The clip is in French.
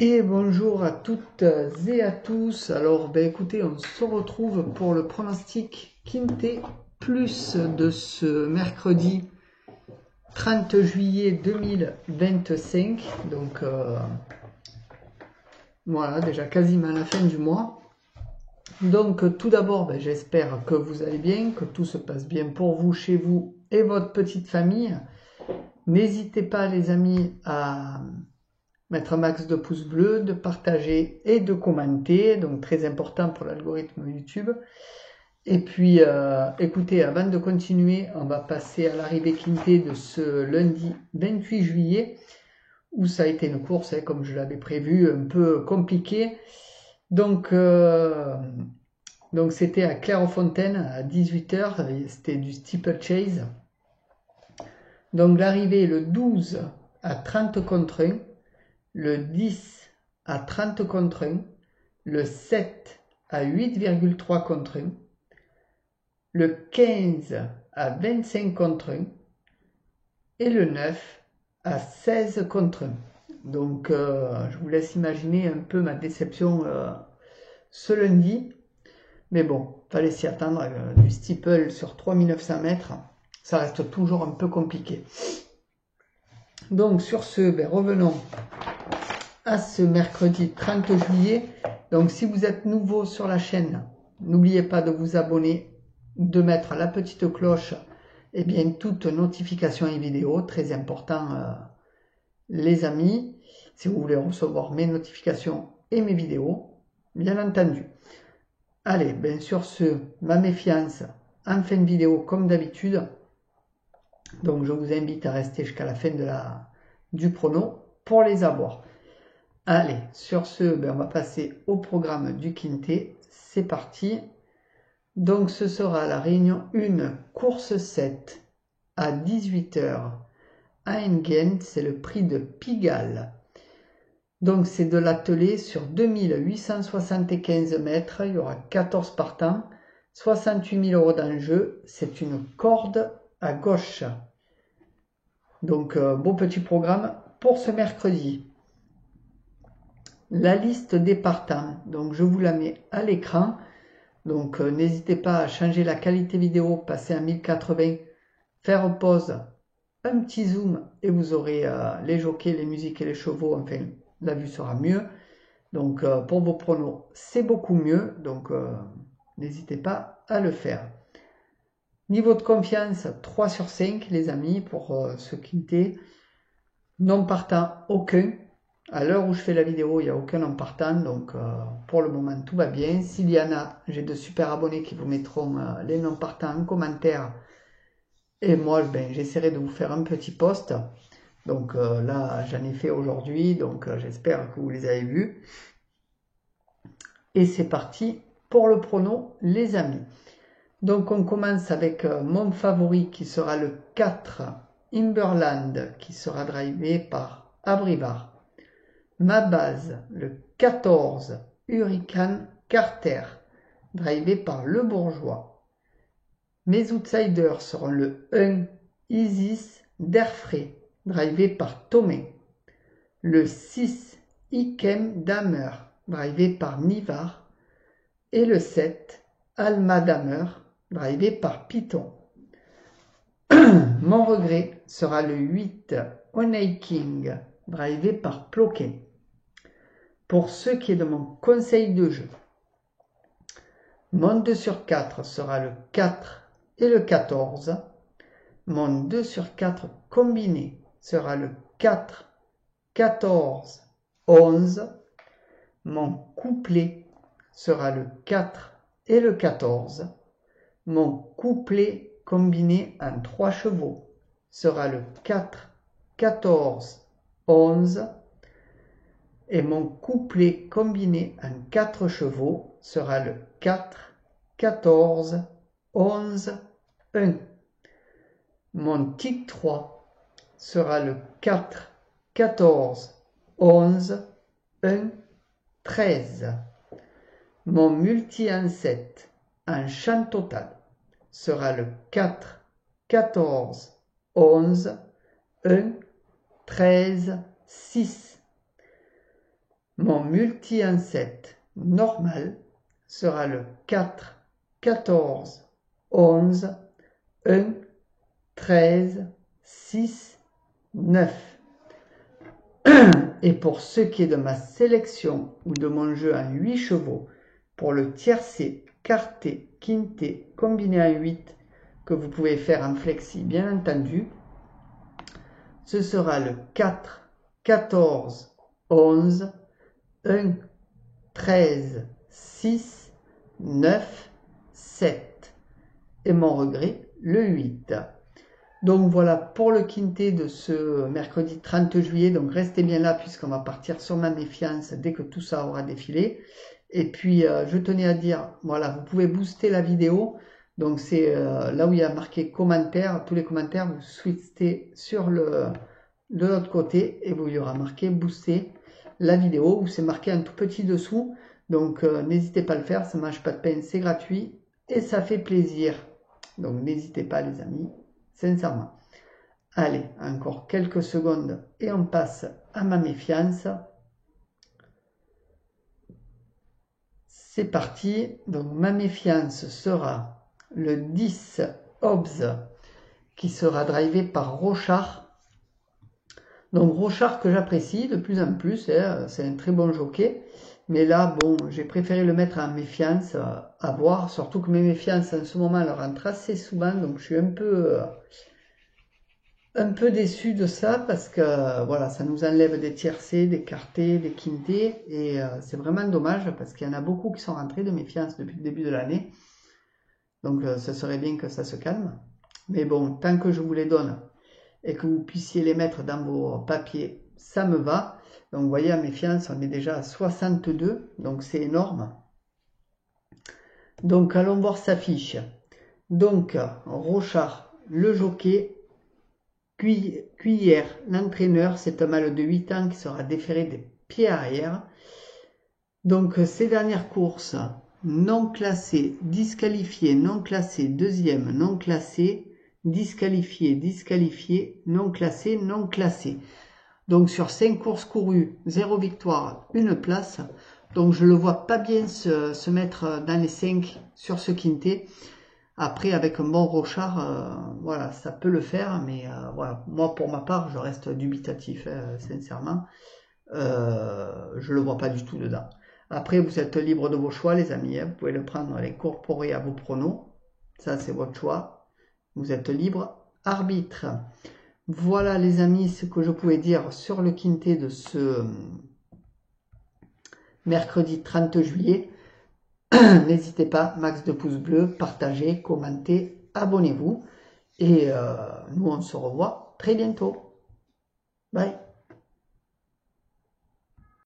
Et bonjour à toutes et à tous. Alors, écoutez, on se retrouve pour le pronostic Quintet Plus de ce mercredi 30 juillet 2025. Donc, voilà, déjà quasiment la fin du mois. Donc, tout d'abord, j'espère que vous allez bien, que tout se passe bien pour vous, chez vous et votre petite famille. N'hésitez pas, les amis, à mettre un max de pouces bleus, de partager et de commenter, donc très important pour l'algorithme YouTube. Et puis, écoutez, avant de continuer, on va passer à l'arrivée Quintet de ce lundi 28 juillet, où ça a été une course, comme je l'avais prévu, un peu compliquée. Donc c'était à Clairefontaine à 18h, c'était du steeplechase. Donc l'arrivée le 12 à 30 contre 1, le 10 à 30 contre 1, le 7 à 8,3 contre 1, le 15 à 25 contre 1 et le 9 à 16 contre 1. Donc je vous laisse imaginer un peu ma déception ce lundi. Mais bon, fallait s'y attendre, du steeple sur 3900 mètres, ça reste toujours un peu compliqué. Donc sur ce, revenons à ce mercredi 30 juillet. Donc si vous êtes nouveau sur la chaîne, n'oubliez pas de vous abonner, de mettre la petite cloche et bien toutes notifications et vidéos, très important les amis, si vous voulez recevoir mes notifications et mes vidéos, bien entendu. Allez, sur ce, ma méfiance en fin de vidéo comme d'habitude. Donc je vous invite à rester jusqu'à la fin du prono pour les avoir. Allez, sur ce, on va passer au programme du Quintet. C'est parti. Donc ce sera la réunion 1, course 7 à 18h à Enghien. C'est le prix de Pigalle. Donc c'est de l'attelé sur 2875 mètres. Il y aura 14 partants, 68 000 € d'enjeu. C'est une corde à gauche. Donc beau petit programme pour ce mercredi. La liste des partants, donc je vous la mets à l'écran. Donc n'hésitez pas à changer la qualité vidéo, passer à 1080, faire pause, un petit zoom et vous aurez les jockeys, les musiques et les chevaux. Enfin, la vue sera mieux. Donc pour vos pronos, c'est beaucoup mieux. Donc n'hésitez pas à le faire. Niveau de confiance, 3 sur 5 les amis pour ce Quintet. Non partant, aucun. À l'heure où je fais la vidéo, il n'y a aucun non partant. Donc pour le moment, tout va bien. S'il y en a, j'ai de super abonnés qui vous mettront les non partants en commentaire. Et moi, j'essaierai de vous faire un petit post. Donc là, j'en ai fait aujourd'hui. Donc j'espère que vous les avez vus. Et c'est parti pour le prono, les amis. Donc on commence avec mon favori qui sera le 4, Imberland, qui sera drivé par Abrivard. Ma base, le 14, Hurricane Carter, drivé par Le Bourgeois. Mes outsiders seront le 1, Isis d'Airfray, drivé par Tomé. Le 6, Ikem Damer, drivé par Nivard. Et le 7, Alma Damer, drivé par Python. Mon regret sera le 8, Honey King, drivé par Ploquet. Pour ce qui est de mon conseil de jeu, mon 2 sur 4 sera le 4 et le 14. Mon 2 sur 4 combiné sera le 4, 14, 11. Mon couplet sera le 4 et le 14. Mon couplet combiné en 3 chevaux sera le 4, 14, 11. Et mon couplet combiné en 4 chevaux sera le 4, 14, 11, 1. Mon tic 3 sera le 4, 14, 11, 1, 13. Mon multi en 7 en champ total sera le 4, 14, 11, 1, 13, 6. Mon multi en 7 normal sera le 4, 14, 11, 1, 13, 6, 9. Et pour ce qui est de ma sélection ou de mon jeu en 8 chevaux, pour le tiercé, quarté, quinté, combiné en 8, que vous pouvez faire en flexi bien entendu, ce sera le 4, 14, 11, 1, 13, 6, 9, 7. Et mon regret, le 8. Donc voilà pour le quinté de ce mercredi 30 juillet. Donc restez bien là puisqu'on va partir sur ma méfiance dès que tout ça aura défilé. Et puis je tenais à dire, voilà, vous pouvez booster la vidéo. Donc c'est là où il y a marqué commentaires, tous les commentaires, vous switchez sur de l'autre côté et il y aura marqué booster la vidéo où c'est marqué un tout petit dessous. Donc n'hésitez pas à le faire, ça ne mange pas de peine, c'est gratuit et ça fait plaisir. Donc n'hésitez pas les amis. Sincèrement. Allez, encore quelques secondes et on passe à ma méfiance. C'est parti. Donc ma méfiance sera le 10 Hobbs qui sera drivé par Rochard. Donc Rochard que j'apprécie de plus en plus, hein, c'est un très bon jockey. Mais là, bon, j'ai préféré le mettre en méfiance à voir. Surtout que mes méfiances en ce moment elles rentrent assez souvent. Donc je suis un peu déçu de ça parce que voilà, ça nous enlève des tiercés, des quartés, des quintés et c'est vraiment dommage parce qu'il y en a beaucoup qui sont rentrés de méfiance depuis le début de l'année. Donc ce serait bien que ça se calme. Mais bon, tant que je vous les donne et que vous puissiez les mettre dans vos papiers, ça me va. Donc vous voyez, à méfiance, on est déjà à 62, donc c'est énorme. Donc allons voir sa fiche. Donc Rochard, le jockey. Cuillère, l'entraîneur, c'est un mâle de 8 ans qui sera déféré des pieds arrière. Donc ces dernières courses, non classées, disqualifiées, non classées, deuxième, non classé, disqualifié, disqualifié, non classé, non classé. Donc sur 5 courses courues, 0 victoire, 1 place. Donc je ne le vois pas bien se mettre dans les 5 sur ce quintet. Après, avec un bon Rochard, voilà, ça peut le faire, mais voilà, moi pour ma part, je reste dubitatif, sincèrement. Je le vois pas du tout dedans. Après, vous êtes libre de vos choix, les amis. Hein, vous pouvez le prendre et l'incorporer à vos pronos. Ça, c'est votre choix. Vous êtes libre. Arbitre. Voilà, les amis, ce que je pouvais dire sur le quintet de ce mercredi 30 juillet. N'hésitez pas, max de pouces bleus, partagez, commentez, abonnez-vous. Et nous, on se revoit très bientôt. Bye.